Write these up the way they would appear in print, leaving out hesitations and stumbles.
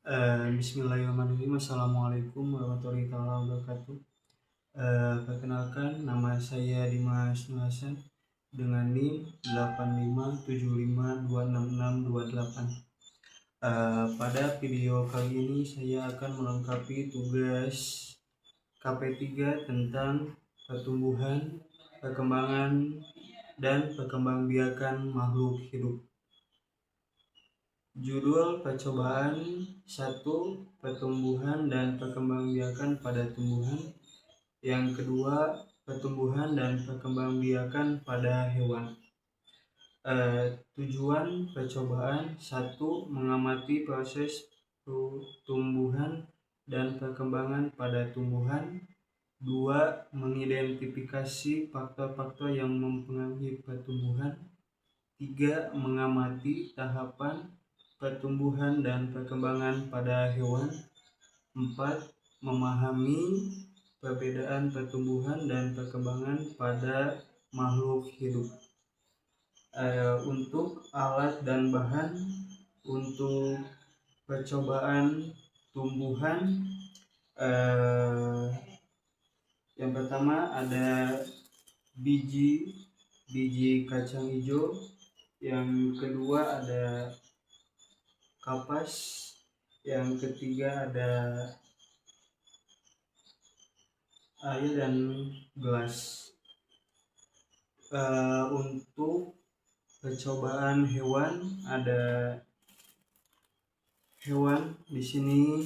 Bismillahirrahmanirrahim. Assalamualaikum warahmatullahi wabarakatuh. Perkenalkan, nama saya Dimas Nur dengan NIM 8575266628. Pada video kali ini saya akan melengkapi tugas KP3 tentang pertumbuhan, perkembangan, dan perkembangbiakan makhluk hidup. Judul percobaan 1. Pertumbuhan dan perkembangbiakan pada tumbuhan. Yang kedua, pertumbuhan dan perkembangbiakan pada hewan. Tujuan percobaan 1. Mengamati proses tumbuhan dan perkembangan pada tumbuhan. 2. Mengidentifikasi faktor-faktor yang mempengaruhi pertumbuhan. 3. Mengamati tahapan pertumbuhan dan perkembangan pada hewan. 4. Memahami perbedaan pertumbuhan dan perkembangan pada makhluk hidup. Untuk alat dan bahan untuk percobaan tumbuhan, yang pertama ada biji kacang hijau, yang kedua ada kapas, yang ketiga ada air dan gelas. Untuk percobaan hewan, ada hewan di sini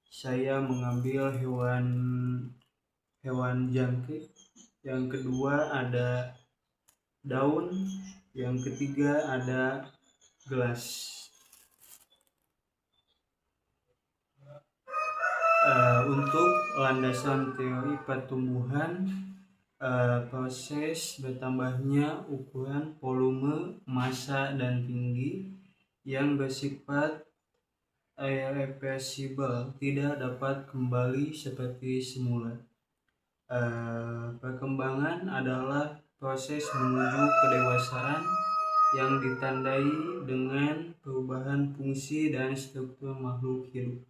saya mengambil hewan jangkrik, yang kedua ada daun, yang ketiga ada gelas. Untuk landasan teori pertumbuhan, proses bertambahnya ukuran, volume, massa, dan tinggi yang bersifat irreversible, tidak dapat kembali seperti semula. Perkembangan adalah proses menuju kedewasaan yang ditandai dengan perubahan fungsi dan struktur makhluk hidup.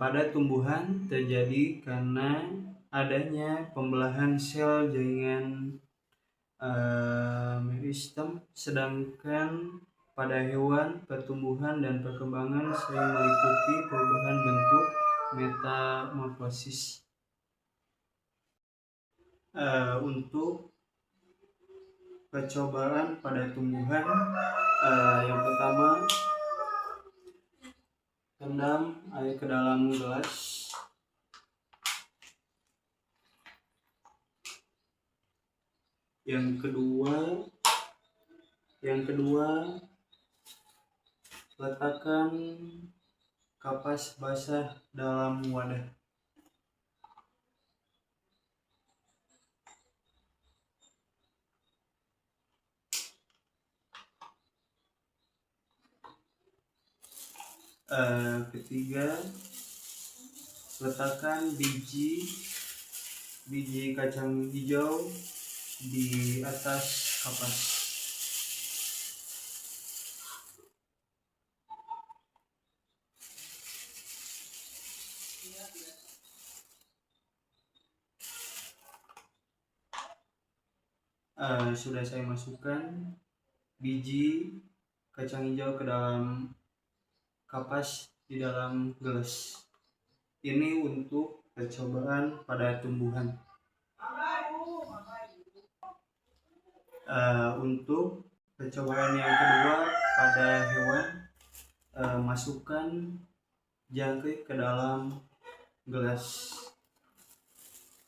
Pada tumbuhan terjadi karena adanya pembelahan sel jaringan meristem, sedangkan pada hewan, pertumbuhan dan perkembangan sering meliputi perubahan bentuk metamorfosis. Untuk percobaan pada tumbuhan, yang pertama, rendam air ke dalam gelas. Yang kedua, letakkan kapas basah dalam wadah. Ketiga, letakkan biji kacang hijau di atas kapas. Sudah saya masukkan biji kacang hijau ke dalam kapas di dalam gelas. Ini untuk percobaan pada tumbuhan. Untuk percobaan yang kedua pada hewan, masukkan jangkrik ke dalam gelas.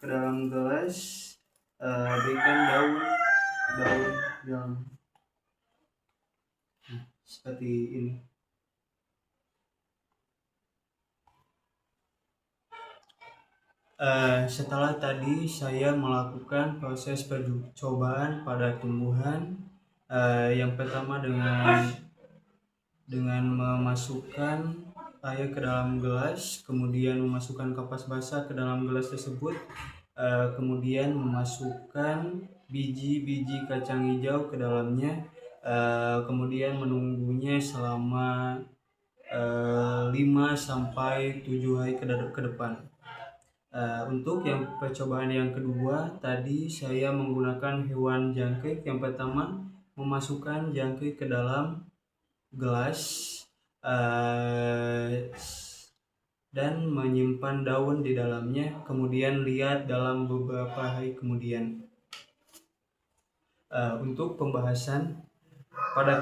Berikan daun yang seperti ini. Setelah tadi saya melakukan proses percobaan pada tumbuhan, yang pertama dengan memasukkan air ke dalam gelas, kemudian memasukkan kapas basah ke dalam gelas tersebut, kemudian memasukkan biji kacang hijau ke dalamnya, kemudian menunggunya selama 5 5 sampai 7 hari ke depan. Untuk yang percobaan yang kedua tadi saya menggunakan hewan jangkrik. Yang pertama, memasukkan jangkrik ke dalam gelas dan menyimpan daun di dalamnya, kemudian lihat dalam beberapa hari kemudian. Untuk pembahasan, pada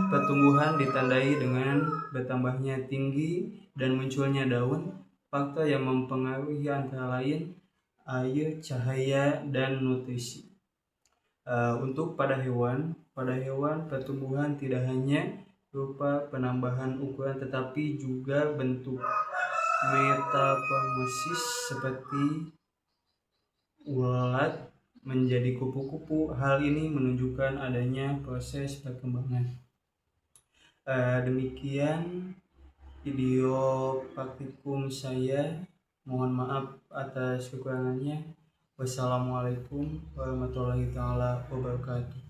pertumbuhan ditandai dengan bertambahnya tinggi dan munculnya daun. Faktor yang mempengaruhi antara lain air, cahaya, dan nutrisi. Untuk pada hewan pertumbuhan tidak hanya berupa penambahan ukuran tetapi juga bentuk metamorfosis seperti ulat menjadi kupu-kupu. Hal ini menunjukkan adanya proses perkembangan. Demikian video praktikum saya. Mohon maaf atas kekurangannya. Wassalamualaikum warahmatullahi wabarakatuh.